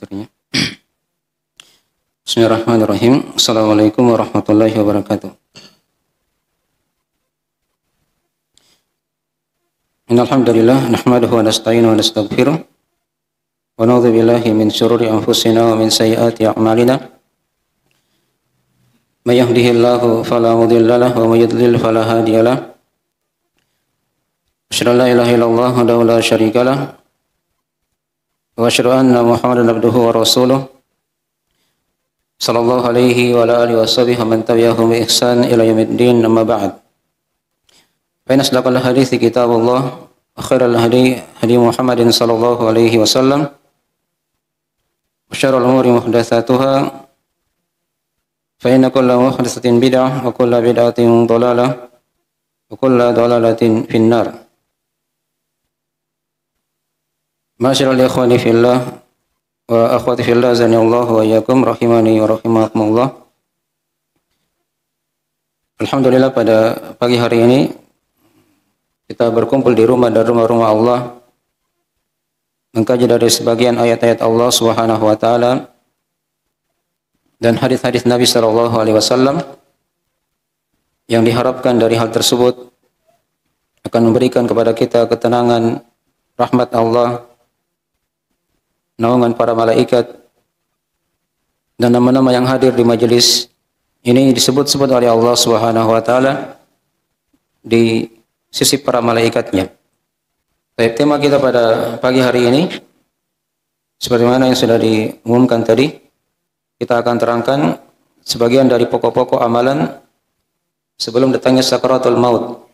materinya. Bismillahirrahmanirrahim. Assalamualaikum warahmatullahi wabarakatuh. Innal hamdalillah nahmaduhu wa nasta'inuhu wa nastaghfiruh wa na'udzu billahi min shururi anfusina wa min sayyiati a'malina. May yahdihillahu fala mudilla lahu wa may yudlil fala hadiya lahu. Asyhadu an la ilaha illallah wahdahu la syarika lahu wa asyhadu anna Muhammadan abduhu wa rasuluh sallallahu alaihi wa ala alihi washabihi wa man tabi'ahum bi ihsan ila yaumiddin, amma ba'd. Fa inna asdaqal hadithi kitabullah wa khairal hadi hadi Muhammadin sallallahu alaihi wasallam wa syarrul umuri muhdatsatuha fa inna kulla muhdatsatin bid'ah wa kulla bid'atin dhalalah wa kulla dhalalatin finnar. Masyaallah ikhwani fillah wa akhwati fillah, zanillahu wa iyyakum rahimani wa rahimakumullah. Alhamdulillah, pada pagi hari ini kita berkumpul di rumah dan rumah-rumah Allah, mengkaji dari sebagian ayat-ayat Allah Subhanahu wa taala dan hadis-hadis Nabi sallallahu alaihi wasallam, yang diharapkan dari hal tersebut akan memberikan kepada kita ketenangan, rahmat Allah, naungan para malaikat, dan nama-nama yang hadir di majelis ini disebut-sebut oleh Allah Subhanahu wa taala di sisi para malaikatnya. Baik, tema kita pada pagi hari ini sebagaimana yang sudah diumumkan tadi, kita akan terangkan sebagian dari pokok-pokok amalan sebelum datangnya sakaratul maut.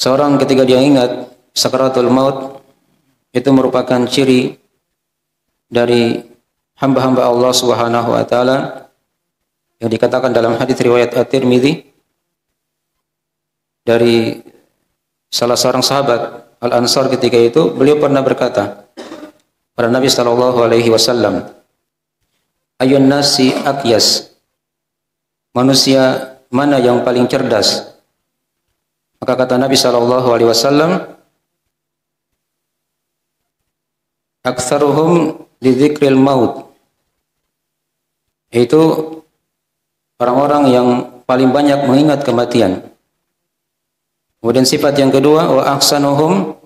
Seorang ketika dia ingat sakaratul maut, itu merupakan ciri dari hamba-hamba Allah Subhanahu wa taala yang dikatakan dalam hadis riwayat At-Tirmidzi dari salah seorang sahabat Al-Ansar. Ketika itu beliau pernah berkata pada Nabi sallallahu alaihi wasallam, "Ayun nasi aqyas?" Manusia mana yang paling cerdas? Maka kata Nabi sallallahu alaihi wasallam, "Aktsaruhum lidzikril maut." Itu orang-orang yang paling banyak mengingat kematian. Kemudian sifat yang kedua, wa ahsanuhum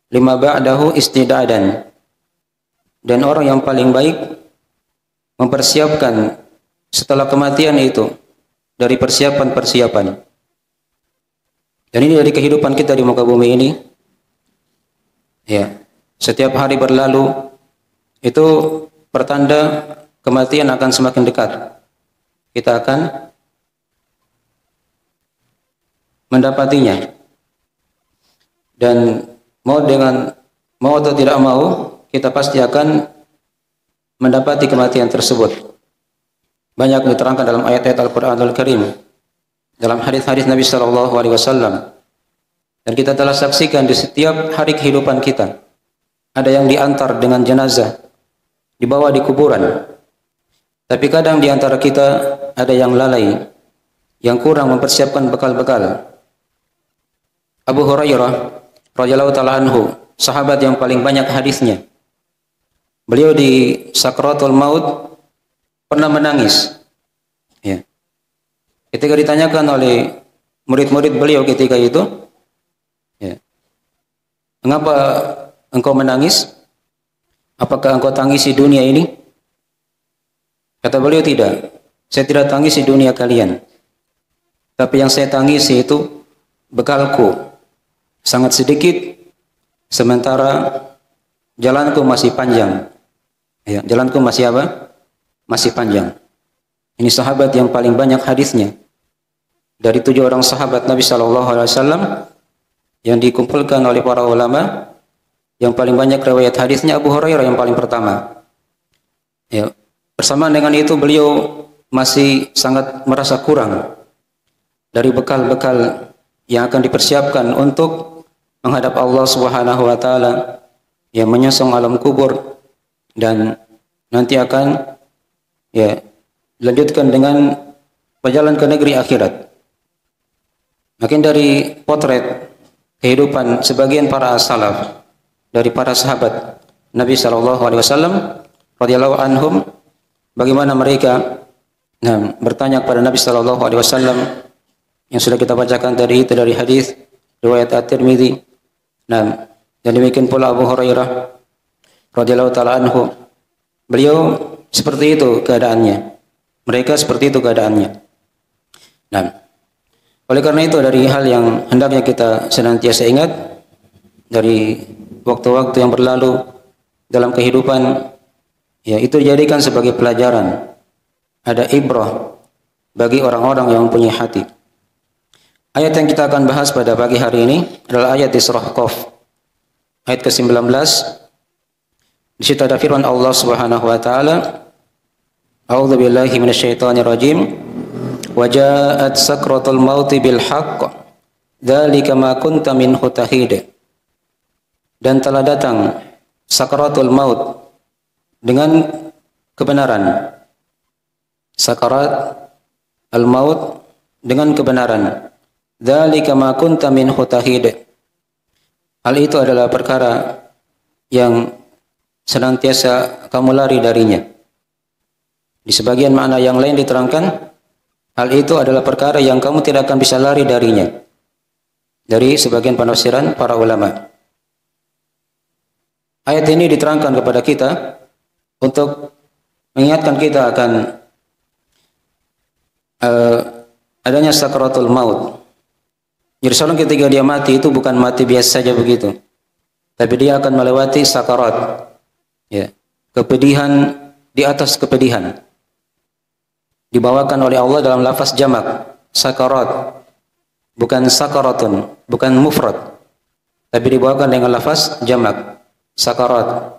lima ba'dahu istidadan. Dan orang yang paling baik mempersiapkan setelah kematian itu dari persiapan-persiapan. Dan ini dari kehidupan kita di muka bumi ini. Ya. Setiap hari berlalu itu pertanda kematian akan semakin dekat. Kita akan mendapatinya. Dan mau atau tidak mau, kita pasti akan mendapati kematian tersebut. Banyak diterangkan dalam ayat-ayat Al-Qur'anul Karim, dalam hadis-hadis Nabi sallallahu alaihi wasallam. Dan kita telah saksikan di setiap hari kehidupan kita. Ada yang diantar dengan jenazah, dibawa di kuburan. Tapi kadang di antara kita ada yang lalai, yang kurang mempersiapkan bekal-bekal. Abu Hurairah radhiyallahu ta'ala anhu, sahabat yang paling banyak hadisnya, beliau di sakratul maut pernah menangis. Ya. Ketika ditanyakan oleh murid-murid beliau ketika itu, ya, "Mengapa engkau menangis? Apakah engkau tangisi dunia ini?" Kata beliau, "Tidak, saya tidak tangisi dunia kalian. Tapi yang saya tangisi itu bekalku sangat sedikit, sementara jalanku masih panjang." Ya, jalanku masih apa? Masih panjang. Ini sahabat yang paling banyak hadisnya. Dari 7 orang sahabat Nabi sallallahu alaihi wasallam yang dikumpulkan oleh para ulama, yang paling banyak riwayat hadisnya Abu Hurairah yang paling pertama. Ya, bersamaan dengan itu beliau masih sangat merasa kurang dari bekal-bekal yang akan dipersiapkan untuk menghadap Allah Subhanahu wa taala, yang menyongsong alam kubur dan nanti akan dilanjutkan dengan perjalanan ke negeri akhirat. Makin dari potret kehidupan sebagian para salaf, dari para sahabat Nabi sallallahu alaihi wasallam radhiyallahu anhum, bagaimana mereka bertanya kepada Nabi sallallahu alaihi wasallam yang sudah kita bacakan tadi itu dari hadis riwayat At-Tirmidzi. Dan demikian pula Abu Hurairah radhiyallahu taala anhu, beliau seperti itu keadaannya. Mereka seperti itu keadaannya. Oleh karena itu dari hal yang hendaknya kita senantiasa ingat dari waktu-waktu yang berlalu dalam kehidupan, ya, itu dijadikan sebagai pelajaran, ada ibrah bagi orang-orang yang mempunyai hati. Ayat yang kita akan bahas pada pagi hari ini adalah ayat di surah Qaf, ayat ke-19. Di situ ada firman Allah Subhanahu wa taala, A'udzu billahi minasyaitonir rajim. Wa ja'at sakratul mauti bil haqq, dzalika ma kunta minhu tahid. Dan telah datang sakaratul maut dengan kebenaran. Sakarat al-maut dengan kebenaran. Dzalika ma kunta minhu tahid. Hal itu adalah perkara yang senantiasa kamu lari darinya. Di sebagian makna yang lain diterangkan, hal itu adalah perkara yang kamu tidak akan bisa lari darinya. Dari sebagian penafsiran para ulama. Ayat ini diterangkan kepada kita untuk mengingatkan kita akan adanya sakaratul maut. Jadi seorang ketika dia mati itu bukan mati biasa saja begitu, tapi dia akan melewati sakarat, ya, kepedihan di atas kepedihan. Dibawakan oleh Allah dalam lafaz jamak, sakarat, bukan sakaratun, bukan mufrad, tapi dibawakan dengan lafaz jamak, sakarat,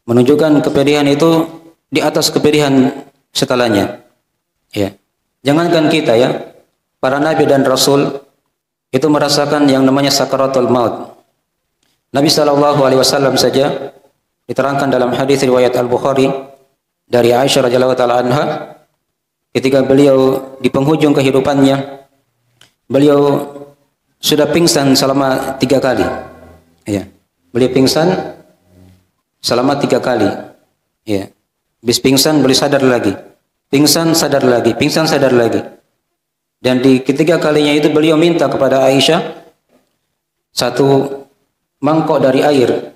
menunjukkan kepedihan itu di atas kepedihan setelahnya. Ya, jangankan kita, ya, para nabi dan rasul itu merasakan yang namanya sakaratul maut. Nabi sallallahu alaihi wasallam saja diterangkan dalam hadis riwayat Al-Bukhari dari Aisyah radhiyallahu taala anha, ketika beliau di penghujung kehidupannya, beliau sudah pingsan selama 3 kali. Ya. Beliau pingsan selama 3 kali. Ya. Habis pingsan beliau sadar lagi. Pingsan sadar lagi, pingsan sadar lagi. Dan di ketiga kalinya itu beliau minta kepada Aisyah 1 mangkok dari air.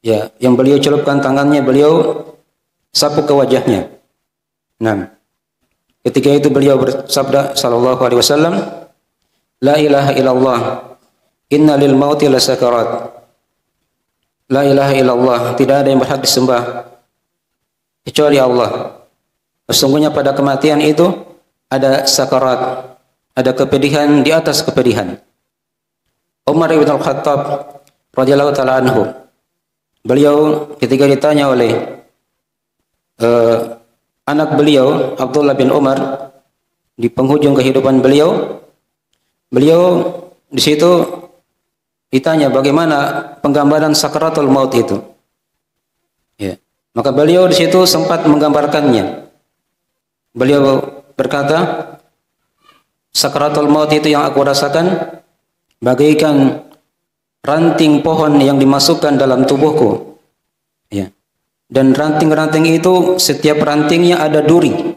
Ya, yang beliau celupkan tangannya, beliau sapu ke wajahnya. Nah, ketika itu beliau bersabda sallallahu alaihi wasallam, La ilaha illallah, inna lil mauti lasakarat. La ilaha illallah, tidak ada yang berhak disembah kecuali Allah. Sesungguhnya pada kematian itu ada sakarat, ada kepedihan di atas kepedihan. Umar bin Al-Khattab radhiyallahu taala anhu, beliau ketika ditanya oleh anak beliau Abdullah bin Umar di penghujung kehidupan beliau di situ ditanya bagaimana penggambaran sakaratul maut itu. Ya. Maka beliau di situ sempat menggambarkannya. Beliau berkata, sakaratul maut itu yang aku rasakan bagaikan ranting pohon yang dimasukkan dalam tubuhku. Ya. Dan ranting-ranting itu setiap rantingnya ada duri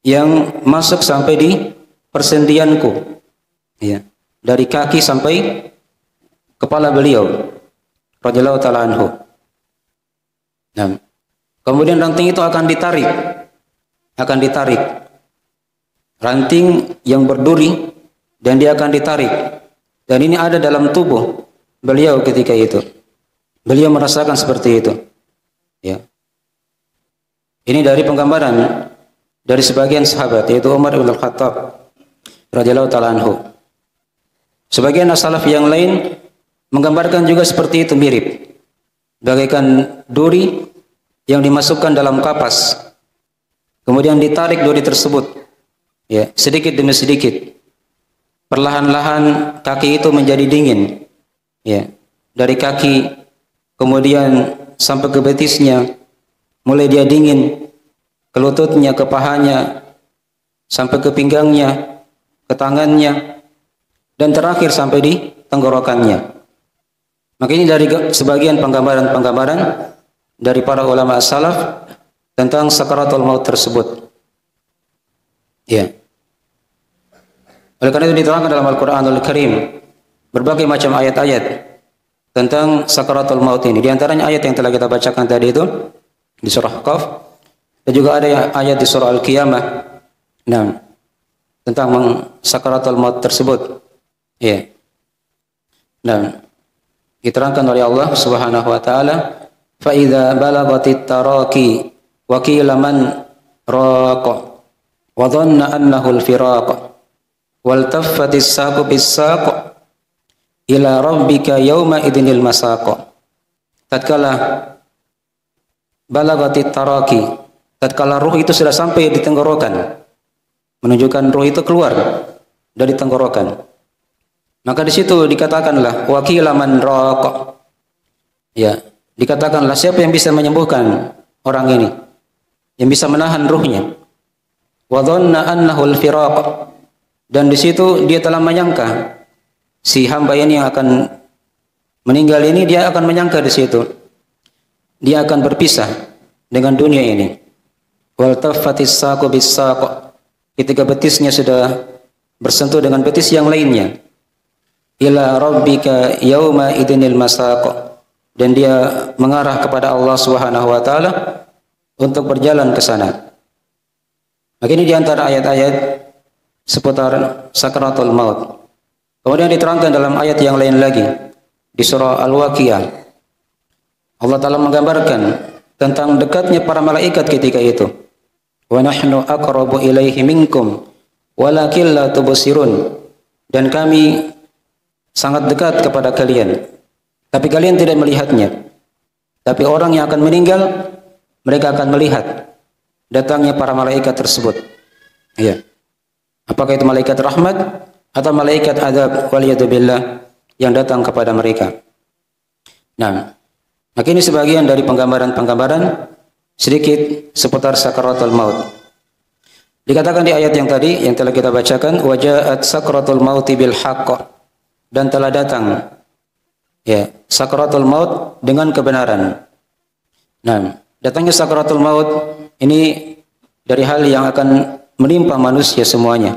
yang masuk sampai di persendianku. Ya. Dari kaki sampai kepala beliau radhiyallahu taala anhu. Nah, kemudian ranting itu akan ditarik. Ranting yang berduri dan dia akan ditarik. Dan ini ada dalam tubuh beliau ketika itu. Beliau merasakan seperti itu. Ya. Ini dari penggambaran dari sebagian sahabat, yaitu Umar bin Al-Khattab radhiyallahu taala anhu. Sebagian as-salaf yang lain menggambarkan juga seperti itu, mirip. Bagaikan duri yang dimasukkan dalam kapas. Kemudian ditarik duri tersebut, ya, sedikit demi sedikit. Perlahan-lahan kaki itu menjadi dingin, ya, dari kaki kemudian sampai ke betisnya, mulai dia dingin, ke lututnya, ke pahanya, sampai ke pinggangnya, ke tangannya, dan terakhir sampai di tenggorokannya. Maka ini dari sebagian penggambaran-penggambaran dari para ulama as-salaf tentang sakaratul maut tersebut. Ya. Oleh karena itu diterangkan dalam Al-Qur'anul Karim berbagai macam ayat-ayat tentang sakaratul maut ini. Di antaranya ayat yang telah kita bacakan tadi itu di surah Qaf, dan juga ada ayat di surah Al-Qiyamah. Nah, tentang sakaratul maut tersebut. Ya. Nah, diterangkan oleh Allah Subhanahu wa taala, fa idza balagatit taraqi wa qila man raqa wa dhanna annahu al-firaq wal taffatis saqu bis-saq ila rabbika yauma idinil masaq. Tatkala balagatit taraqi, tatkala ruh itu sudah sampai di tenggorokan, menunjukkan ruh itu keluar dari tenggorokan, maka di situ dikatakanlah waqila man raqa. Ya, dikatakanlah siapa yang bisa menyembuhkan orang ini, yang bisa menahan ruhnya. Wa dhanna annahu al-firaq, dan di situ dia telah menyangka, si hamba ini yang akan meninggal ini, dia akan menyangka di situ dia akan berpisah dengan dunia ini. Wal taffatis saqu bis-saq, ketika betisnya sudah bersentuh dengan betis yang lainnya. Ila rabbika yauma idinil masaq, dan dia mengarah kepada Allah Subhanahu wa taala untuk berjalan ke sana. Maka ini di antara ayat-ayat seputar sakaratul maut. Kemudian diterangkan dalam ayat yang lain lagi di surah Al-Waqiah. Allah taala menggambarkan tentang dekatnya para malaikat ketika itu. Wa nahnu aqrabu ilaihi minkum walakin la tubsirun, dan kami sangat dekat kepada kalian, tapi kalian tidak melihatnya. Tapi orang yang akan meninggal, mereka akan melihat datangnya para malaikat tersebut. Ya. Apakah itu malaikat rahmat atau malaikat azab waliyadzubillah yang datang kepada mereka. Nah, maka ini sebagian dari penggambaran-penggambaran sedikit seputar sakaratul maut. Dikatakan di ayat yang tadi yang telah kita bacakan, wajaat sakaratul mauti bil haqq, dan telah datang ya sakaratul maut dengan kebenaran. Nah, datangnya sakaratul maut ini dari hal yang akan menimpa manusia semuanya.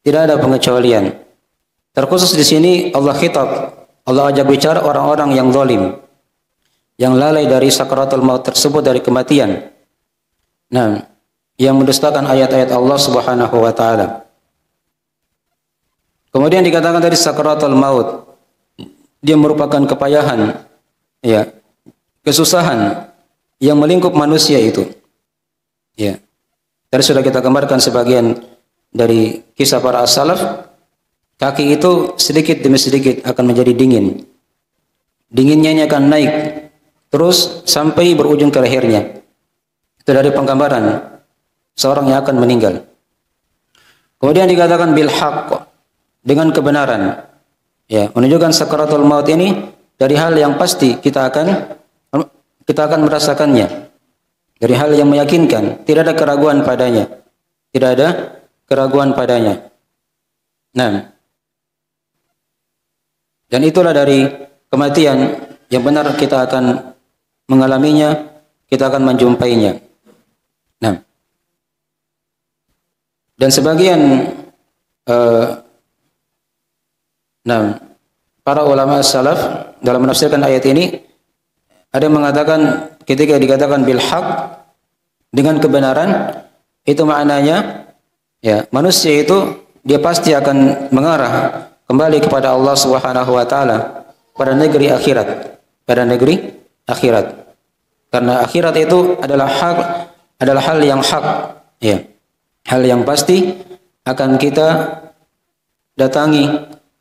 Tidak ada pengecualian. Terkhusus di sini Allah khitab, Allah ajak bicara orang-orang yang zalim, yang lalai dari sakaratul maut tersebut, dari kematian. Nah, yang mendustakan ayat-ayat Allah Subhanahu wa taala. Kemudian dikatakan tadi sakaratul maut, dia merupakan kepayahan, ya, kesusahan yang melingkup manusia itu. Ya. Tadi sudah kita gambarkan sebagian dari kisah para as-salaf. Kaki itu sedikit demi sedikit akan menjadi dingin. Dinginnya ini akan naik terus sampai berujung ke lehernya. Itu dari penggambaran seorang yang akan meninggal. Kemudian dikatakan bil haqq, dengan kebenaran. Ya, menunjukkan sakaratul maut ini dari hal yang pasti kita akan merasakannya. Dari hal yang meyakinkan, tidak ada keraguan padanya. Tidak ada keraguan padanya. Nah, dan itulah dari kematian yang benar kita akan mengalaminya, kita akan menjumpainya. Nah, dan sebagian para ulama salaf dalam menafsirkan ayat ini, ada yang mengatakan ketika dikatakan bil haq, dengan kebenaran, itu maknanya ya manusia itu dia pasti akan mengarah kembali kepada Allah Subhanahu wa taala pada negeri akhirat, pada negeri akhirat. Karena akhirat itu adalah hal yang hak, ya. Hal yang pasti akan kita datangi,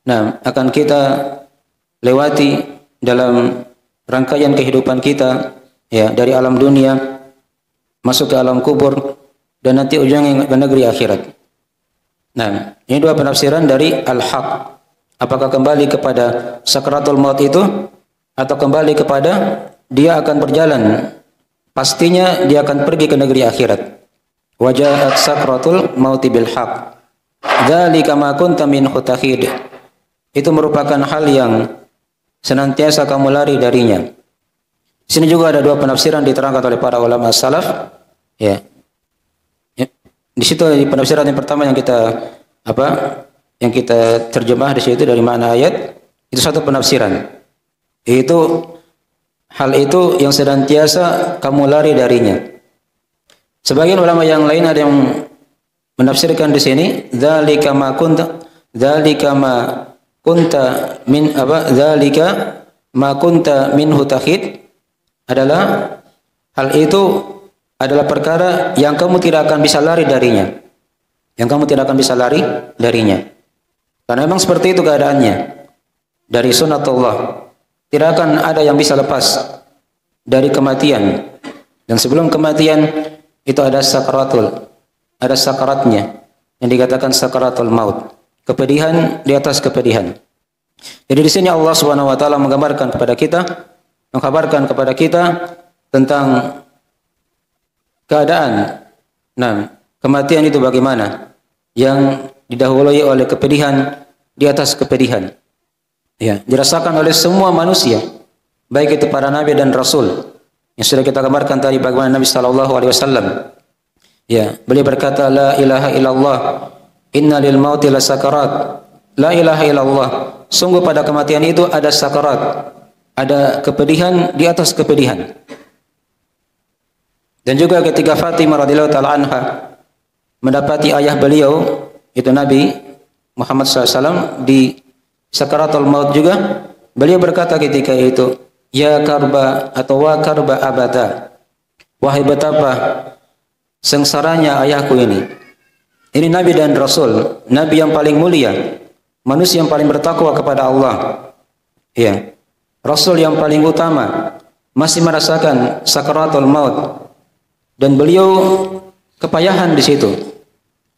nah, akan kita lewati dalam rangkaian kehidupan kita, ya, dari alam dunia masuk ke alam kubur dan nanti ujungnya ke negeri akhirat. Nah, ini dua penafsiran dari al-haq. Apakah kembali kepada sakaratul maut itu atau kembali kepada dia akan berjalan, pastinya dia akan pergi ke negeri akhirat. Wajaat sakaratul mauti bil haq. Dzalika ma kunta minhu tahid. Itu merupakan hal yang senantiasa kamu lari darinya. Di sini juga ada dua penafsiran diterangkan oleh para ulama salaf. Ya. Di situ di penafsiran yang pertama yang kita terjemah di situ dari makna ayat, itu satu penafsiran. Itu hal itu yang senantiasa kamu lari darinya. Sebagian ulama yang lain ada yang menafsirkan di sini dzalika ma kunta minhu tahid, adalah hal itu adalah perkara yang kamu tidak akan bisa lari darinya. Yang kamu tidak akan bisa lari darinya. Karena memang seperti itu keadaannya. Dari sunnatullah, tidak akan ada yang bisa lepas dari kematian. Dan sebelum kematian itu ada sakaratnya yang dikatakan sakaratul maut. Kepedihan di atas kepedihan. Jadi di sini Allah Subhanahu wa taala mengkabarkan kepada kita tentang keadaan kematian itu bagaimana, yang didahului oleh kepedihan di atas kepedihan. Ya, dirasakan oleh semua manusia, baik itu para nabi dan rasul. Yang sudah kita gambarkan tadi bagaimana Nabi sallallahu alaihi wasallam. Ya, beliau berkata la ilaha illallah, inna lil mauti lasakarat. La ilaha illallah, sungguh pada kematian itu ada sakarat, ada kepedihan di atas kepedihan. Dan juga ketika Fatimah radhiyallahu taala anha mendapati ayah beliau itu Nabi Muhammad SAW di sakaratul maut juga, beliau berkata ketika itu, ya karba atau wa karba abada, wahai betapa sengsaranya ayahku ini. Ini Nabi dan Rasul, Nabi yang paling mulia, manusia yang paling bertakwa kepada Allah, ya, Rasul yang paling utama, masih merasakan sakaratul maut. Dan beliau kepayahan di situ.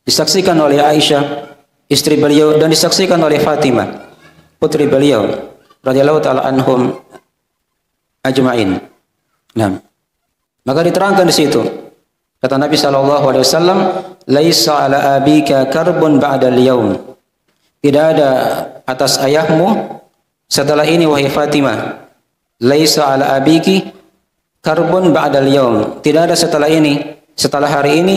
Disaksikan oleh Aisyah, istri beliau, dan disaksikan oleh Fatimah, putri beliau, radhiyallahu taala anhum ajma'in. Nah, maka diterangkan di situ, kata Nabi sallallahu alaihi wasallam, laisa ala abika karbun ba'dal yaum. Tidak ada atas ayahmu setelah ini wahai Fatimah. Laisa ala abiki karbun ba'dal yaum. Tidak ada setelah ini, setelah hari ini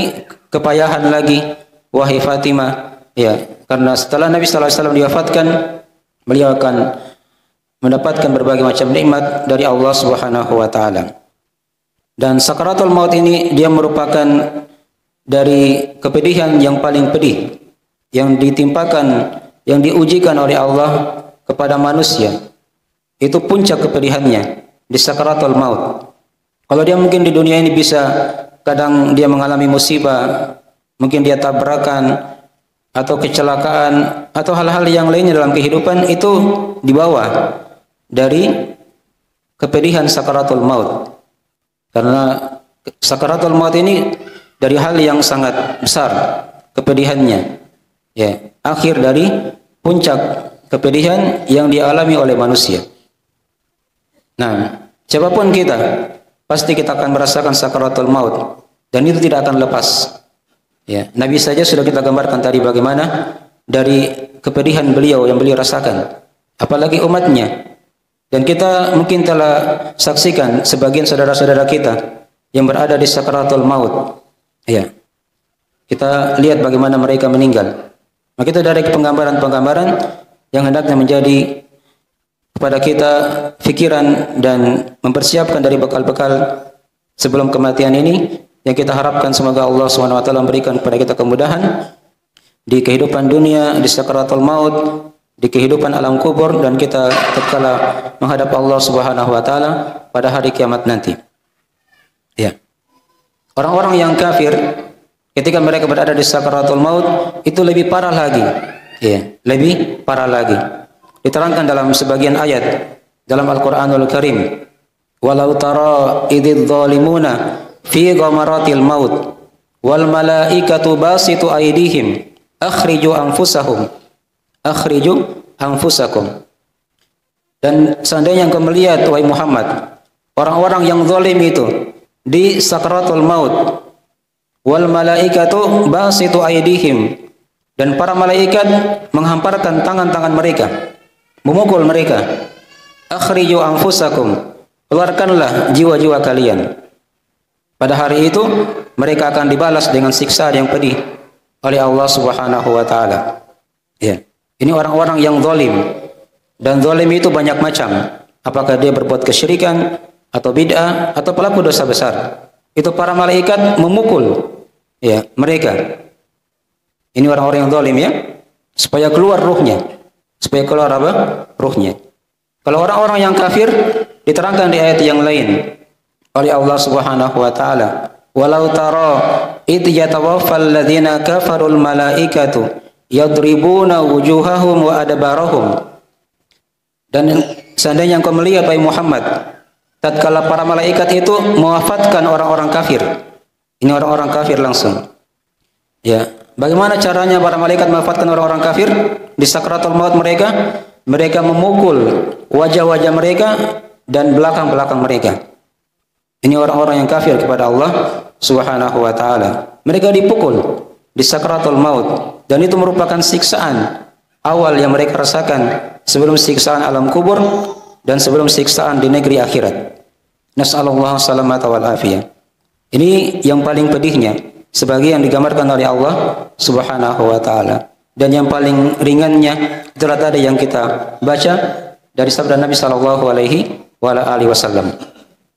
kepayahan lagi wahai Fatimah. Ya, karena setelah Nabi sallallahu alaihi wasallam diwafatkan, beliau akan mendapatkan berbagai macam nikmat dari Allah Subhanahu wa taala. Dan sakaratul maut ini dia merupakan dari kepedihan yang paling pedih yang ditimpakan, yang diujikan oleh Allah kepada manusia. Itu puncak kepedihannya di sakaratul maut. Kalau dia mungkin di dunia ini bisa, kadang dia mengalami musibah, mungkin dia tabrakan atau kecelakaan atau hal-hal yang lainnya dalam kehidupan, itu di bawah dari kepedihan sakaratul maut. Karena sakaratul maut ini dari hal yang sangat besar kepedihannya. Ya, akhir dari puncak kepedihan yang dialami oleh manusia. Nah, siapapun kita, pasti kita akan merasakan sakaratul maut, dan itu tidak akan lepas. Ya, Nabi saja sudah kita gambarkan tadi bagaimana dari kepedihan beliau yang beliau rasakan, apalagi umatnya. Dan kita mungkin telah saksikan sebagian saudara-saudara kita yang berada di sakaratul maut. Ya, kita lihat bagaimana mereka meninggal. Maka itu dari penggambaran-penggambaran yang hendaknya menjadi kepada kita fikiran dan mempersiapkan dari bekal-bekal sebelum kematian ini, yang kita harapkan semoga Allah SWT memberikan kepada kita kemudahan di kehidupan dunia, di sakaratul maut, di kehidupan alam kubur, dan kita tatkala menghadap Allah SWT pada hari kiamat nanti. Ya. Orang-orang yang kafir ketika mereka berada di sakaratul maut itu lebih parah lagi. Ya, lebih parah lagi. Diterangkan dalam sebagian ayat dalam Al-Qur'anul Karim, walau tara idz zalimuna fi ghamaratil maut wal malaikatu basitu aydihim akhriju anfusakum. Dan seandainya engkau melihat wahai Muhammad orang-orang yang zalim itu di sakaratul maut, wal malaikatu basitu aydihim, dan para malaikat menghamparkan tangan-tangan mereka, memukul mereka. akhriju anfusakum, keluarkanlah jiwa-jiwa kalian. Pada hari itu mereka akan dibalas dengan siksa yang pedih oleh Allah Subhanahu wa taala. Ya. Ini orang-orang yang zalim. Dan zalim itu banyak macam. Apakah dia berbuat kesyirikan atau bid'ah atau pelaku dosa besar. Itu para malaikat memukul ya mereka. Ini orang-orang yang zalim ya, supaya keluar ruhnya. Supaya keluar apa? Ruhnya. Kalau orang-orang yang kafir diterangkan di ayat yang lain oleh Allah Subhanahu wa taala, "Walau tara id yatawaffal ladzina kafarul malaikatu yadribuna wujuhahum wa adbarahum." Dan seandainya engkau melihat wahai Muhammad, tatkala para malaikat itu mewafatkan orang-orang kafir. Ini orang-orang kafir langsung. Ya, bagaimana caranya para malaikat mewafatkan orang-orang kafir? Di sakratul maut mereka, mereka memukul wajah-wajah mereka dan belakang-belakang mereka. Ini orang-orang yang kafir kepada Allah Subhanahu wa taala. Mereka dipukul di sakratul maut dan itu merupakan siksaan awal yang mereka rasakan sebelum siksaan alam kubur dan sebelum siksaan di negeri akhirat. Nas'alullah salamata wal afiyah. Ini yang paling pedihnya sebagian digambarkan oleh Allah Subhanahu wa taala. Dan yang paling ringannya itulah tadi yang kita baca dari sabda Nabi sallallahu alaihi wasallam.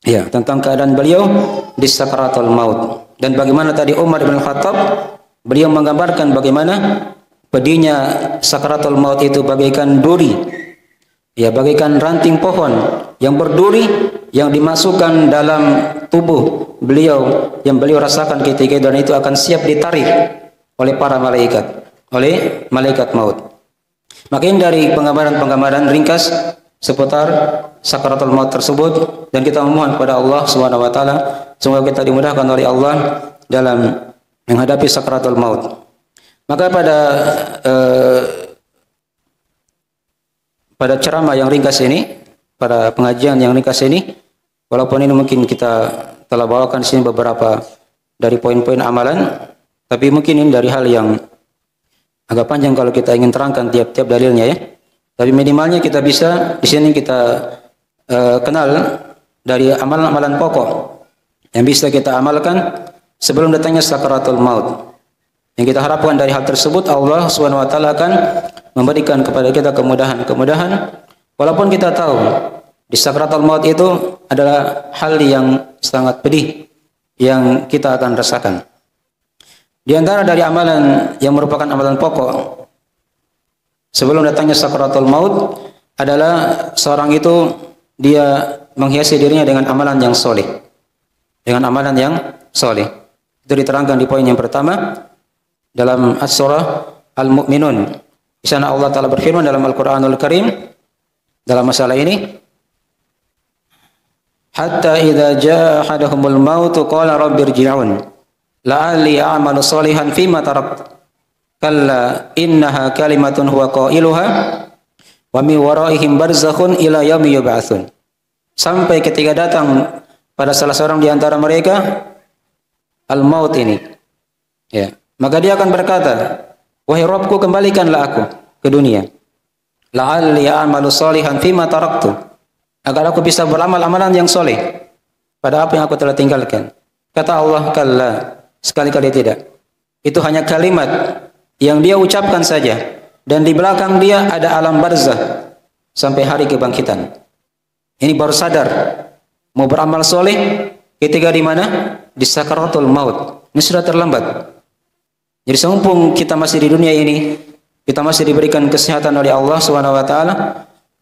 Ya, tentang keadaan beliau di sakaratul maut. Dan bagaimana tadi Umar bin Khattab beliau menggambarkan bagaimana pedihnya sakaratul maut itu bagaikan duri. Ya, bagaikan ranting pohon yang berduri yang dimasukkan dalam tubuh beliau yang beliau rasakan ketika dan itu akan siap ditarik oleh para malaikat, oleh malaikat maut. Maka ini dari penggambaran-penggambaran ringkas seputar sakaratul maut tersebut dan kita memohon kepada Allah Subhanahu wa taala semoga kita dimudahkan oleh Allah dalam menghadapi sakaratul maut. Maka pada ceramah yang ringkas ini, pada pengajian yang ringkas ini, walaupun ini mungkin kita telah bawakan di sini beberapa dari poin-poin amalan, tapi mungkin ini dari hal yang agak panjang kalau kita ingin terangkan tiap-tiap dalilnya ya. Tapi minimalnya kita bisa di sini kita kenal dari amalan-amalan pokok yang bisa kita amalkan sebelum datangnya sakaratul maut. Yang kita harapkan dari hal tersebut Allah Subhanahu wa taala akan memberikan kepada kita kemudahan walaupun kita tahu di sakaratul maut itu adalah hal yang sangat pedih yang kita akan rasakan. Di antara dari amalan yang merupakan amalan pokok sebelum datangnya sakaratul maut adalah seorang itu dia menghiasi dirinya dengan amalan yang soleh. Dengan amalan yang soleh. Itu diterangkan di poin yang pertama dalam surah Al-Mu'minun. Di sana Allah Ta'ala berfirman dalam Al-Quranul Karim dalam masalah ini, hatta idza jaa ahaduhumul mautu qala rabbirji'un la'alli a'malu shalihan fima tarakt kalla innaha kalimatun huwa qailuha wa min waraihim barzakhun ila yaumi yub'atsun. Sampai ketika datang pada salah seorang di antara mereka al-maut ini, ya, maka dia akan berkata, wahai Rabbku, kembalikanlah aku ke dunia. La'alli a'malu shalihan fima taraktu, agar aku bisa beramal amalan yang soleh pada apa yang aku telah tinggalkan. Kata Allah, kalla, sekali-kali tidak. Itu hanya kalimat yang dia ucapkan saja dan di belakang dia ada alam barzah sampai hari kebangkitan. Ini baru sadar mau beramal soleh ketika di mana? Di sakaratul maut. Ini sudah terlambat. Jadi seumpung kita masih di dunia ini, kita masih diberikan kesehatan oleh Allah Subhanahu wa taala,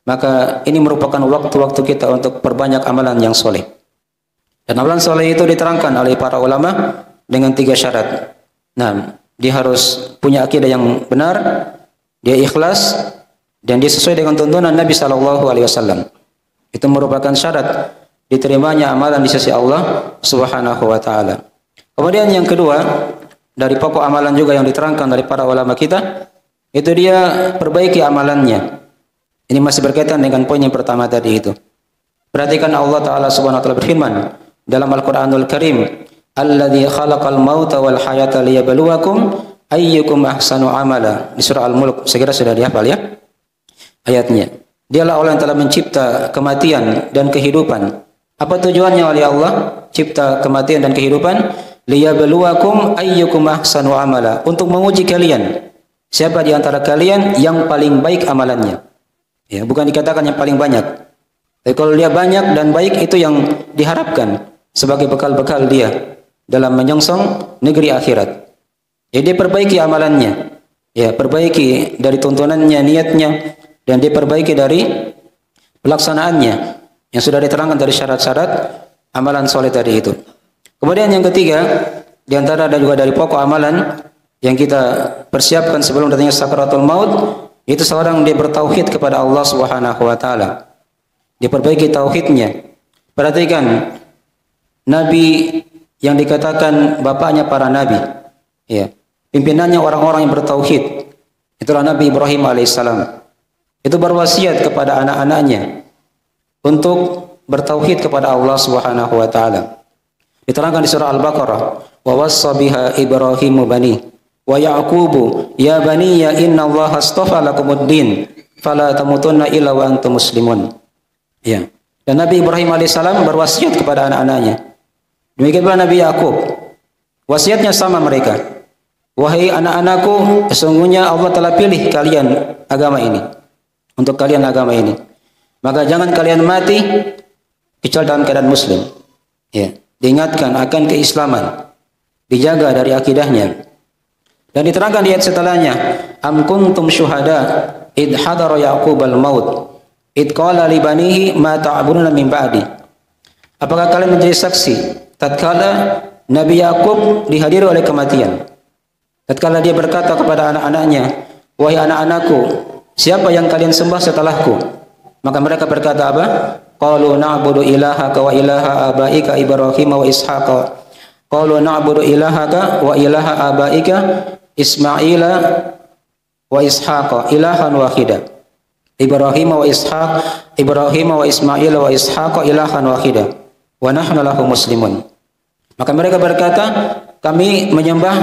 maka ini merupakan waktu-waktu kita untuk perbanyak amalan yang soleh. Dan amalan soleh itu diterangkan oleh para ulama dengan 3 syarat. Nah, dia harus punya akidah yang benar, dia ikhlas, dan dia sesuai dengan tuntunan Nabi sallallahu alaihi wasallam. Itu merupakan syarat diterimanya amalan di sisi Allah Subhanahu wa taala. Kemudian yang kedua, dari pokok amalan juga yang diterangkan dari para ulama kita, itu dia perbaiki amalannya. Ini masih berkaitan dengan poin yang pertama tadi itu. Perhatikan Allah Ta'ala Subhanahu wa ta'ala berfirman dalam Al-Quranul Karim, alladzi khalaqal mauta wal hayata liyabluwakum ayyukum ahsanu amala. Di surah Al-Mulk, segera sudah dihafal ya ayatnya. Dialah Allah yang telah mencipta kematian dan kehidupan. Apa tujuannya oleh Allah cipta kematian dan kehidupan? Liyabluwakum ayyukum ahsanu amala, untuk menguji kalian siapa di antara kalian yang paling baik amalannya. Ya, bukan dikatakan yang paling banyak. Tapi kalau dia banyak dan baik, itu yang diharapkan sebagai bekal-bekal dia dalam menyongsong negeri akhirat. Ya, dia perbaiki amalannya. Ya, perbaiki dari tuntunannya, niatnya, dan dia perbaiki dari pelaksanaannya yang sudah diterangkan dari syarat-syarat amalan soleh tadi itu. Kemudian yang ketiga, di antara dan juga dari pokok amalan yang kita persiapkan sebelum datangnya sakaratul maut, itu seorang dia bertauhid kepada Allah Subhanahu wa taala. Dia perbaiki tauhidnya. Perhatikan nabi yang dikatakan bapaknya para nabi, ya, pimpinannya orang-orang yang bertauhid. Itulah Nabi Ibrahim alaihissalam. Itu berwasiat kepada anak-anaknya untuk bertauhid kepada Allah Subhanahu wa taala. Diterangkan di surah Al-Baqarah, wa wassa biha Ibrahimu bani wa Yaqubu ya bani ya innallaha astafa lakumuddin fala tamutunna illa wa antum muslimun. Ya. Dan Nabi Ibrahim alaihissalam berwasiat kepada anak-anaknya. Demikian pula Nabi Yakub. Wasiatnya sama mereka. Wahai anak-anakku, sesungguhnya Allah telah pilih kalian agama ini. Untuk kalian agama ini. Maka jangan kalian mati kecuali dalam keadaan muslim. Ya. Diingatkan akan keislaman. Dijaga dari akidahnya. Dan diterangkan di ayat setelahnya, am kuntum syuhada id hadara Yaqub al-maut id qala li banihi ma ta'buduna min ba'di. Apakah kalian menjadi saksi tatkala Nabi Yakub dihadiri oleh kematian? Tatkala dia berkata kepada anak-anaknya, wahai anak-anakku, siapa yang kalian sembah setelahku? Maka mereka berkata apa? Qalu na'budu ilahaka wa ilaha abaika Ibrahim wa Ishaqa. Qalu na'budu ilahaka wa ilaha abaika Ismaila wa Ishaqa ilahan wahida. Ibrahim wa Ishaq, Ibrahim wa Ismail wa Ishaqa ilahan wahida. Wa nahnu lahu muslimun. Maka mereka berkata, kami menyembah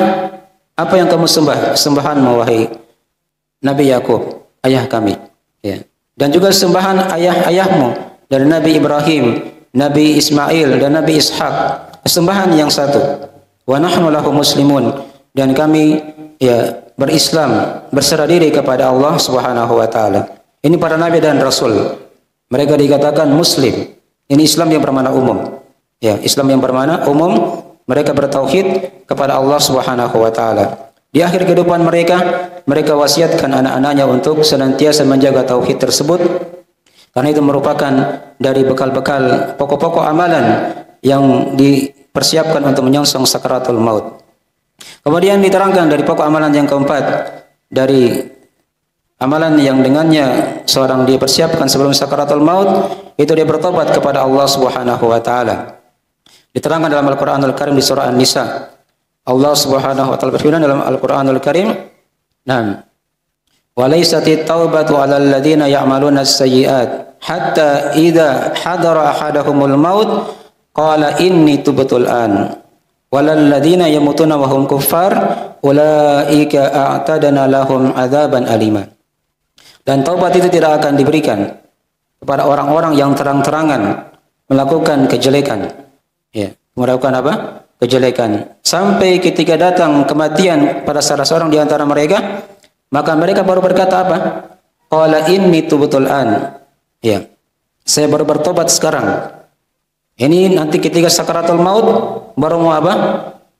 apa yang kamu sembah, sembahanmu wahai Nabi Yakub, ayah kami. Ya. Dan juga sembahan ayah-ayahmu dari Nabi Ibrahim, Nabi Ismail dan Nabi Ishaq, sembahan yang satu. Wa nahnu lahu muslimun, dan kami ya berislam, berserah diri kepada Allah Subhanahu wa taala. Ini para nabi dan rasul. Mereka dikatakan muslim. Ini Islam yang bermakna umum. Ya, Islam yang bermakna umum, mereka bertauhid kepada Allah Subhanahu wa taala. Di akhir kehidupan mereka wasiatkan anak-anaknya untuk senantiasa menjaga tauhid tersebut. Karena itu merupakan dari bekal-bekal pokok-pokok amalan yang dipersiapkan untuk menyongsong sakaratul maut. Kemudian diterangkan dari pokok amalan yang keempat, dari amalan yang dengannya seorang dipersiapkan sebelum sakaratul maut, itu dia bertobat kepada Allah Subhanahu wa taala. Diterangkan dalam Al-Qur'anul Karim di surah An-Nisa. Allah Subhanahu wa taala berfirman dalam Al-Qur'anul Karim, "Naam. Wa laysatit taubatu 'alal ladzina ya'maluna as-sayyi'at hatta idza hadara ahadahumul maut qala inni tubtul an walal ladzina yamutuna wa hum kuffar ulaika a'tadana lahum adzaban alima." Dan taubat itu tidak akan diberikan kepada orang-orang yang terang-terangan melakukan kejelekan. Ya, melakukan apa? Kejelekan. Sampai ketika datang kematian pada salah seorang di antara mereka, maka mereka baru berkata apa? Qala inni tubtul an. Ya. Saya baru bertobat sekarang. Ini nanti ketika sakaratul maut baru mau apa?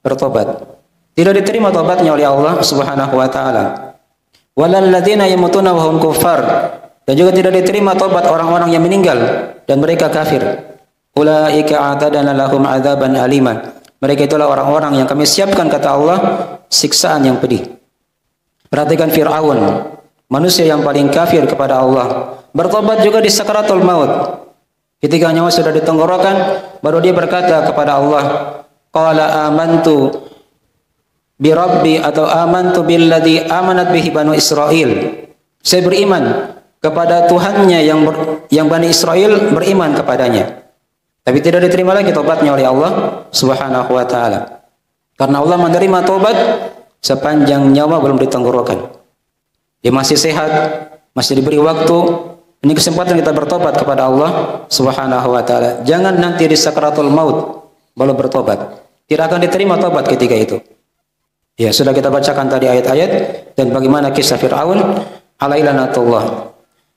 Bertobat. Tidak diterima tobatnya oleh Allah Subhanahu wa taala. Walal ladzina yamutuna wa hum kuffar. Dan juga tidak diterima tobat orang-orang yang meninggal dan mereka kafir. Ulaika a'tadana lahum adzaban alima. Mereka itulah orang-orang yang kami siapkan, kata Allah, siksaan yang pedih. Perhatikan Fir'aun, manusia yang paling kafir kepada Allah, bertobat juga di sakaratul maut. Ketika nyawa sudah di tenggorokan, baru dia berkata kepada Allah, qala amantu bi rabbi atau amantu billadzi amanat bihi banu Israil. Saya beriman kepada Tuhannya yang Bani Israel beriman kepadanya. Tapi tidak diterima lagi tobatnya oleh Allah Subhanahu wa taala. Karena Allah menerima tobat sepanjang nyawa belum ditenggorokan. Dia masih sehat, masih diberi waktu, Ini kesempatan kita bertobat kepada Allah Subhanahu wa taala. Jangan nanti di sakaratul maut baru bertobat. Tidak akan diterima tobat ketika itu. Ya, sudah kita bacakan tadi ayat-ayat dan bagaimana kisah Fir'aun alaihi lanatullah.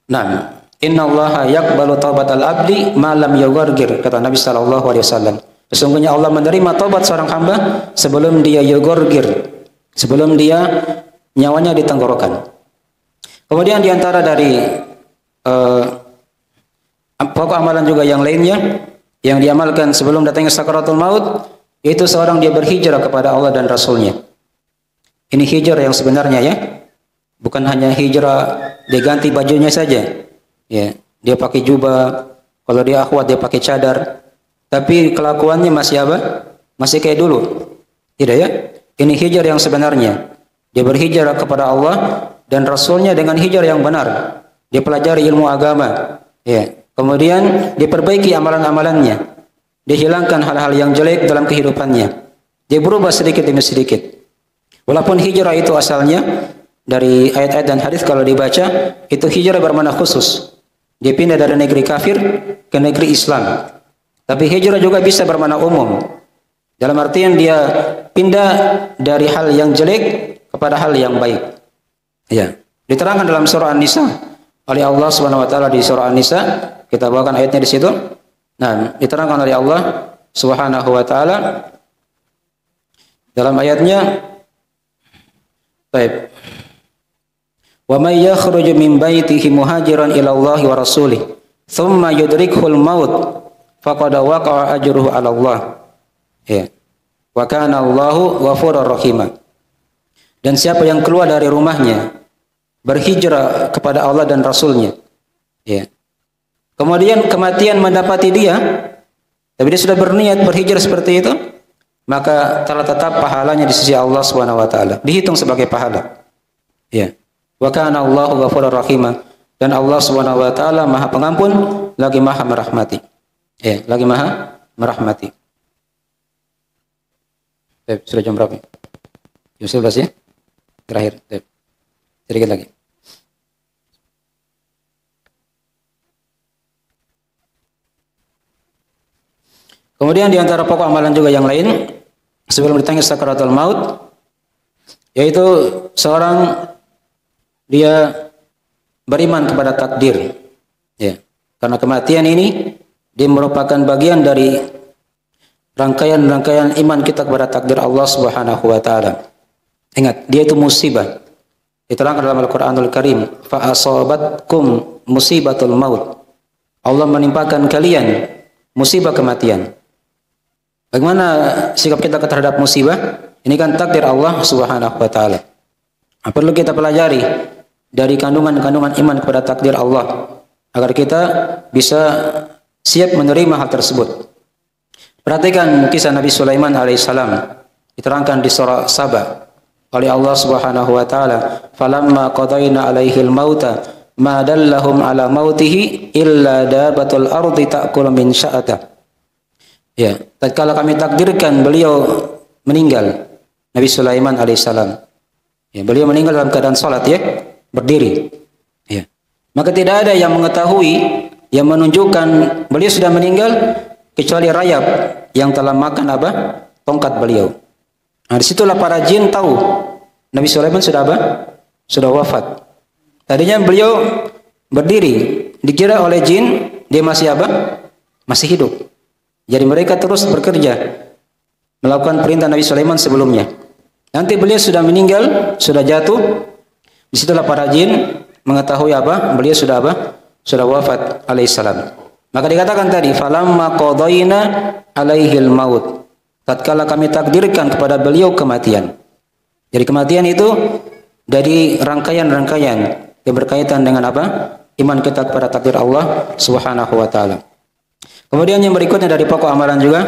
Nah, innallaha yaqbalu taubatal abdi ma lam yughargir, kata Nabi sallallahu alaihi wasallam. Sesungguhnya Allah menerima taubat seorang hamba sebelum dia yughargir, sebelum dia nyawanya ditenggorokan. Kemudian di antara dari pokok amalan juga yang lainnya yang diamalkan sebelum datangnya sakaratul maut, itu seorang dia berhijrah kepada Allah dan Rasulnya. Ini hijrah yang sebenarnya ya, bukan hanya hijrah dia ganti bajunya saja, ya dia pakai jubah, kalau dia akhwat dia pakai cadar, tapi kelakuannya masih apa? Masih kayak dulu, tidak ya? Ini hijrah yang sebenarnya, dia berhijrah kepada Allah dan Rasulnya dengan hijrah yang benar. Dia pelajari ilmu agama, ya. Kemudian diperbaiki amalan-amalannya. Dia hilangkan hal-hal yang jelek dalam kehidupannya. Dia berubah sedikit demi sedikit. Walaupun hijrah itu asalnya dari ayat-ayat dan hadis kalau dibaca, itu hijrah bermakna khusus. Dia pindah dari negeri kafir ke negeri Islam. Tapi hijrah juga bisa bermakna umum. Dalam artian dia pindah dari hal yang jelek kepada hal yang baik. Ya. Diterangkan dalam surah An-Nisa oleh Allah Subhanahu wa taala di surah An-Nisa, kita bawakan ayatnya di situ. Nah, diterangkan oleh Allah Subhanahu wa taala dalam ayatnya, baik. Wa may yakhruju min baitihi muhajiran ila Allah wa rasulih, thumma yudrikuhul maut, faqad waqa'a ajruhu 'ala Allah. Ya. Wa kana Allahu ghafurur rahim. Dan siapa yang keluar dari rumahnya berhijrah kepada Allah dan Rasulnya, ya. Kemudian kematian mendapati dia, tapi dia sudah berniat berhijrah seperti itu, maka telah tetap pahalanya di sisi Allah Subhanahu wa taala, dihitung sebagai pahala. Ya. Wa kana Allahu ghafurur rahim, dan Allah Subhanahu wa taala Maha Pengampun lagi Maha merahmati. Ya, lagi Maha merahmati. Sudah jam berapa? Jam 11 ya? Terakhir. Sedikit lagi. Kemudian di antara pokok amalan juga yang lain sebelum ditanya sakaratul maut, yaitu seorang dia beriman kepada takdir. Ya. Karena kematian ini dia merupakan bagian dari rangkaian-rangkaian iman kita kepada takdir Allah Subhanahu wa taala. Ingat, dia itu musibah. Diterangkan dalam Al-Qur'anul Karim, fa asabatkum musibatul maut. Allah menimpakan kalian musibah kematian. Bagaimana sikap kita terhadap musibah? Ini kan takdir Allah Subhanahu wa taala. Perlu kita pelajari dari kandungan-kandungan iman kepada takdir Allah agar kita bisa siap menerima hal tersebut. Perhatikan kisah Nabi Sulaiman alaihissalam, diterangkan di surah Saba oleh Allah Subhanahu wa taala, "Falamma qadayna 'alaihil mauta ma dallahum 'ala mautihi illa dabatul ardi ta'kulu min sya'ata." Ya, tatkala kami takdirkan beliau meninggal, Nabi Sulaiman alaihissalam. Ya, beliau meninggal dalam keadaan salat ya, berdiri. Ya. Maka tidak ada yang mengetahui yang menunjukkan beliau sudah meninggal kecuali rayap yang telah makan apa? Tongkat beliau. Nah, disitulah para jin tahu Nabi Sulaiman sudah apa? Sudah wafat. Tadinya beliau berdiri, dikira oleh jin dia masih apa? Masih hidup. Jadi mereka terus bekerja melakukan perintah Nabi Sulaiman sebelumnya. Nanti beliau sudah meninggal, sudah jatuh. Disitulah para jin mengetahui apa? Beliau sudah apa? Sudah wafat alaihissalam. Maka dikatakan tadi, falamma qadayna alaihil maut. Tatkala kami takdirkan kepada beliau kematian. Jadi kematian itu dari rangkaian-rangkaian yang berkaitan dengan apa? Iman kita kepada takdir Allah Subhanahu wa taala. Kemudian yang berikutnya dari pokok amalan juga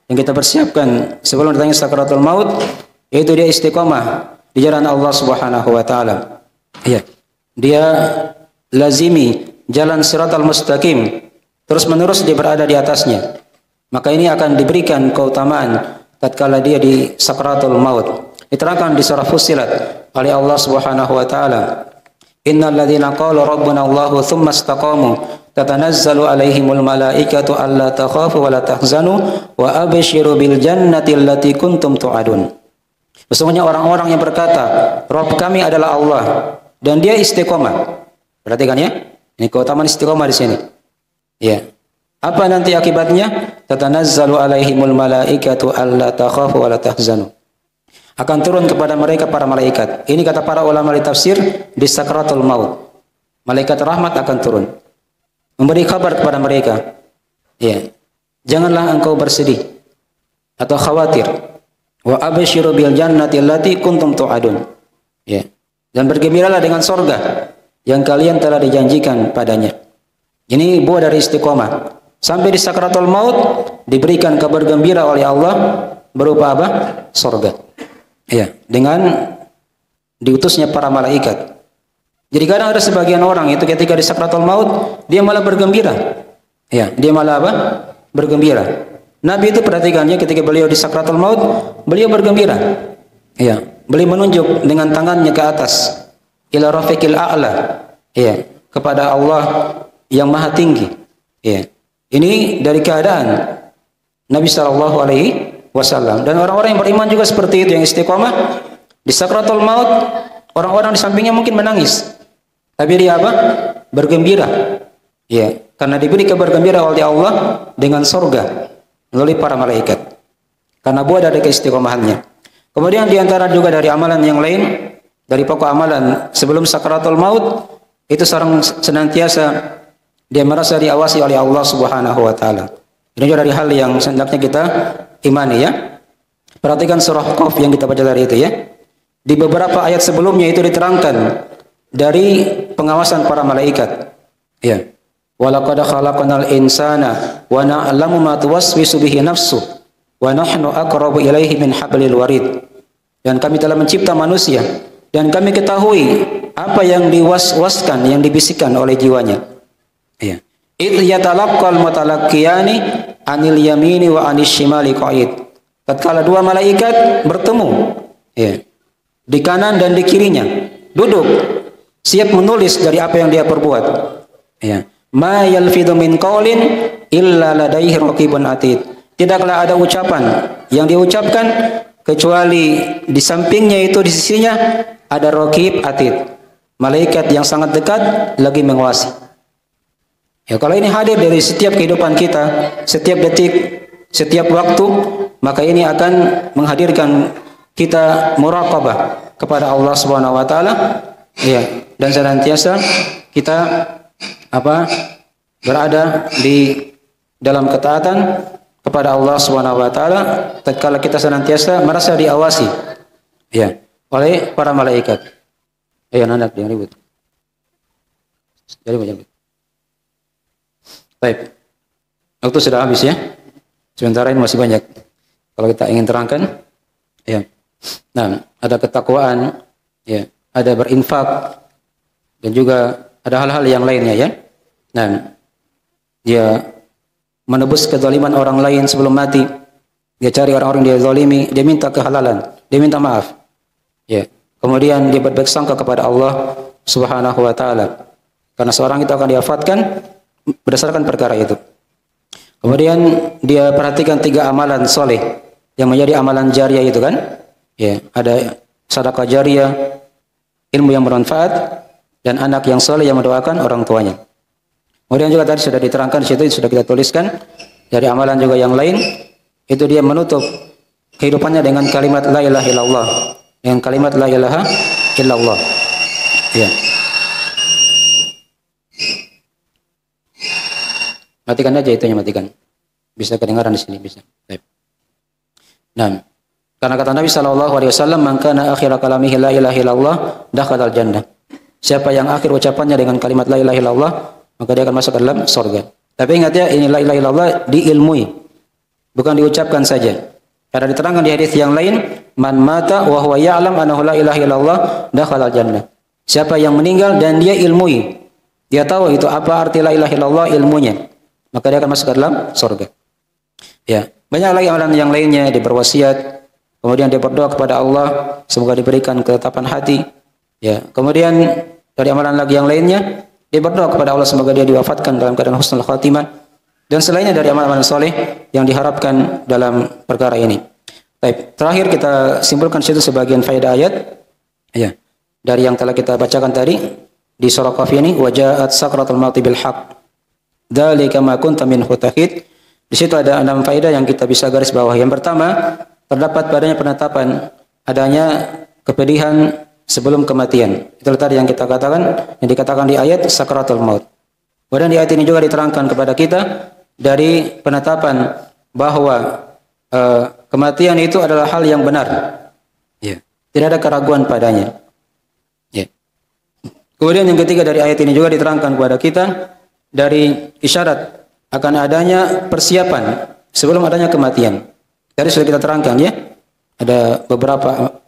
yang kita persiapkan sebelum datangnya sakaratul maut, yaitu dia istiqomah di jalan Allah Subhanahu wa taala. Ya. Dia lazimi jalan siratal mustaqim, terus-menerus dia berada di atasnya. Maka ini akan diberikan keutamaan tatkala dia di sakaratul maut. Diterangkan di surah Fussilat oleh Allah Subhanahu wa taala, Innal ladzina qalu rabbuna Allahu tsumma istaqamu tatanazzalu alaihimul malaikatu alla takhafu wa la tahzanu wa abshiru bil jannati allati kuntum tu'adun. Sesungguhnya orang-orang yang berkata, Rabb kami adalah Allah, dan dia istiqomah. Perhatikan ya, ini keutamaan istiqomah di sini. Ya. Apa nanti akibatnya? Tatanazzalu alaihimul malaikatu alla takhafu wa la tahzanu. Akan turun kepada mereka para malaikat. Ini kata para ulama di tafsir di sakratul maut. Malaikat rahmat akan turun, memberi kabar kepada mereka. Ya. Janganlah engkau bersedih atau khawatir. Wa abshiru bil jannati allati kuntum tu'adun. Ya. Dan bergembiralah dengan surga yang kalian telah dijanjikan padanya. Ini buah dari istiqomah. Sampai di sakratul maut diberikan kabar gembira oleh Allah berupa apa? Surga. Ya, dengan diutusnya para malaikat. Jadi kadang ada sebagian orang itu ketika di sakratul maut dia malah bergembira. Ya, dia malah apa? Bergembira. Nabi itu perhatikannya ketika beliau di sakratul maut, beliau bergembira. Ya, beliau menunjuk dengan tangannya ke atas, ila rafiqil a'la. Ya, kepada Allah yang maha tinggi. Ya. Ini dari keadaan Nabi sallallahu alaihi wasallam, dan orang-orang yang beriman juga seperti itu, yang istiqomah di sakratul maut. Orang-orang di sampingnya mungkin menangis, tapi dia apa? Bergembira. Ya, karena diberi kabar gembira oleh Allah dengan surga melalui para malaikat. Karena buah dari keistiqomahannya. Kemudian diantara juga dari amalan yang lain, dari pokok amalan sebelum sakratul maut itu seorang senantiasa dia merasa diawasi oleh Allah Subhanahu wa taala. Ini juga dari hal yang hendaknya kita imani ya. Perhatikan surah Qaf yang kita baca tadi itu ya. Di beberapa ayat sebelumnya itu diterangkan dari pengawasan para malaikat. Ya. Walaqad khalaqnal insana wa na'lamu ma tuwaswisu bihi nafsu wa nahnu aqrabu ilaihi min hablil warid. Dan kami telah mencipta manusia dan kami ketahui apa yang diwaswaskan, yang dibisikkan oleh jiwanya. Ya. Idh yatalaqqal mutalaqqiyani anil yamini wa anis shimali qa'id. Tatkala dua malaikat bertemu, ya, di kanan dan di kirinya, duduk siap menulis dari apa yang dia perbuat. Ya. Ma yalfidhu min qaulin illa ladaihi raqibun atid. Tidaklah ada ucapan yang diucapkan kecuali di sampingnya itu, di sisinya ada raqib atid, malaikat yang sangat dekat lagi mengawasi. Ya, kalau ini hadir dari setiap kehidupan kita, setiap detik, setiap waktu, maka ini akan menghadirkan kita muraqabah kepada Allah Subhanahu wa taala. Ya, dan senantiasa kita apa? Berada di dalam ketaatan kepada Allah Subhanahu wa taala tatkala kita senantiasa merasa diawasi ya oleh para malaikat. Ayo anak jangan ribut. Jadi baik, waktu sudah habis ya. Sementara ini masih banyak kalau kita ingin terangkan. Ya, nah ada ketakwaan, ya, ada berinfak, dan juga ada hal-hal yang lainnya ya. Nah, dia menebus kezaliman orang lain sebelum mati. Dia cari orang-orang dia zalimi, dia minta kehalalan, dia minta maaf. Ya, kemudian dia berbaik sangka kepada Allah Subhanahu wa taala. Karena seorang itu akan diafatkan berdasarkan perkara itu. Kemudian dia perhatikan 3 amalan soleh yang menjadi amalan jariah itu kan. Ya, ada sedekah jariah, ilmu yang bermanfaat, dan anak yang soleh yang mendoakan orang tuanya. Kemudian juga tadi sudah diterangkan di situ, sudah kita tuliskan dari amalan juga yang lain, itu dia menutup kehidupannya dengan kalimat la ilaha illallah, dengan kalimat la ilaha illallah. Ya. Matikan aja itunya, matikan. Bisa kedengaran di sini, bisa. Baik. Nah, karena kata Nabi sallallahu alaihi wasallam, "Man kana akhir kalamihi la ilaha illallah, dakhala al-jannah." Siapa yang akhir ucapannya dengan kalimat la ilaha illallah, maka dia akan masuk ke dalam surga. Tapi ingat ya, ini la ilaha illallah diilmui, bukan diucapkan saja. Karena diterangkan di hadis yang lain, "Man mata wa huwa ya'lam annahu la ilaha illallah, dakhala al-jannah." Siapa yang meninggal dan dia ilmui, dia tahu itu apa arti la ilaha illallah, ilmunya, maka dia akan masuk ke dalam surga. Ya, banyak lagi amalan yang lainnya, dia berwasiat, kemudian dia berdoa kepada Allah semoga diberikan ketetapan hati. Ya, kemudian dari amalan lagi yang lainnya, dia berdoa kepada Allah semoga dia diwafatkan dalam keadaan husnul khatimah, dan selainnya dari amalan-amalan soleh yang diharapkan dalam perkara ini. Baik, terakhir kita simpulkan situ sebagian faedah ayat ya dari yang telah kita bacakan tadi di surah Qaf ini, wajaat sakratul mauti bil haqq dzalika ma kunta minhu tahid. Di situ ada 6 faedah yang kita bisa garis bawah. Yang pertama, terdapat padanya penetapan adanya kepedihan sebelum kematian. Itulah tadi yang kita katakan, yang dikatakan di ayat sakratul maut. Kemudian di ayat ini juga diterangkan kepada kita dari penetapan bahwa kematian itu adalah hal yang benar. Ya. Tidak ada keraguan padanya. Ya. Kemudian yang ketiga dari ayat ini juga diterangkan kepada kita dari isyarat akan adanya persiapan sebelum adanya kematian. Tadi sudah kita terangkan ya. Ada beberapa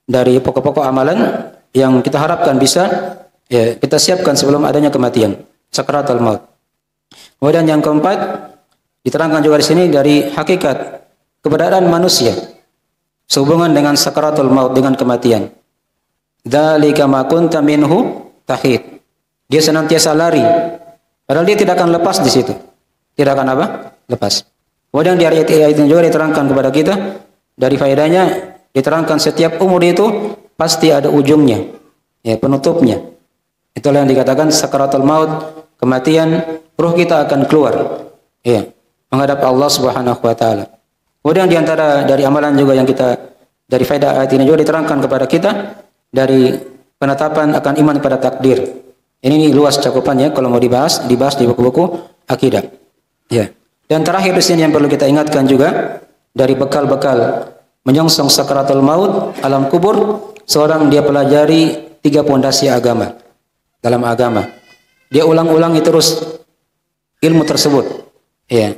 dari pokok-pokok amalan yang kita harapkan bisa ya kita siapkan sebelum adanya kematian, sakratul maut. Kemudian yang keempat diterangkan juga di sini dari hakikat keberadaan manusia sehubungan dengan sakratul maut, dengan kematian. Dzalika ma kunta minhu tahid. Dia senantiasa lari, padahal dia tidak akan lepas di situ. Tidak akan apa? Lepas. Kemudian di ayat ini juga diterangkan kepada kita dari faedahnya, diterangkan setiap umur itu pasti ada ujungnya, ya penutupnya. Itulah yang dikatakan sakratul maut, kematian, ruh kita akan keluar, ya, menghadap Allah Subhanahu wa taala. Kemudian di antara dari amalan juga yang kita dari faedah ayat ini juga diterangkan kepada kita dari penetapan akan iman pada takdir. Ini luas cakupannya kalau mau dibahas di buku-buku akidah. Ya. Dan terakhir di sini yang perlu kita ingatkan juga dari bekal-bekal menyongsong sakratul maut alam kubur, seorang dia pelajari 3 pondasi agama dalam agama. Dia ulang-ulangi terus ilmu tersebut. Ya.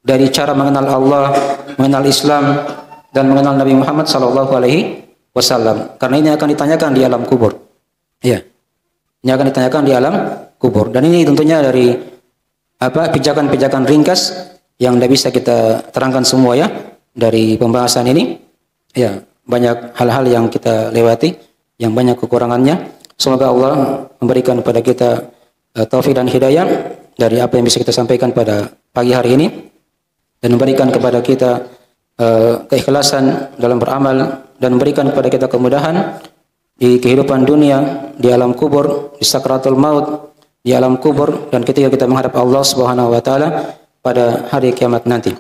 Dari cara mengenal Allah, mengenal Islam, dan mengenal Nabi Muhammad SAW. Karena ini akan ditanyakan di alam kubur. Ya. Ini akan ditanyakan di alam kubur. Dan ini tentunya dari pijakan-pijakan ringkas yang tidak bisa kita terangkan semua ya dari pembahasan ini. Ya, banyak hal-hal yang kita lewati, yang banyak kekurangannya. Semoga Allah memberikan kepada kita taufik dan hidayah dari apa yang bisa kita sampaikan pada pagi hari ini, dan memberikan kepada kita keikhlasan dalam beramal, dan memberikan kepada kita kemudahan di kehidupan dunia, di alam kubur, di sakratul maut, di alam kubur, dan ketika kita menghadap Allah Subhanahu wa taala pada hari kiamat nanti.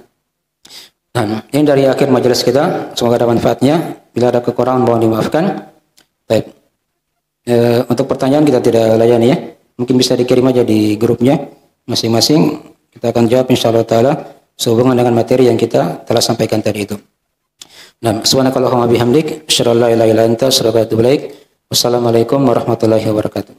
Nah, ini dari akhir majelis kita, semoga ada manfaatnya. Bila ada kekurangan mohon dimaafkan. Baik. Untuk pertanyaan kita tidak layani ya. Mungkin bisa dikirim aja di grupnya masing-masing. Kita akan jawab insyaallah taala sehubungan dengan materi yang kita telah sampaikan tadi itu. Nah, subhanakallahumma bihamdik, asyhadu an la ilaha illa anta, astaghfiruka wa atubu ilaik. Wassalamualaikum warahmatullahi wabarakatuh.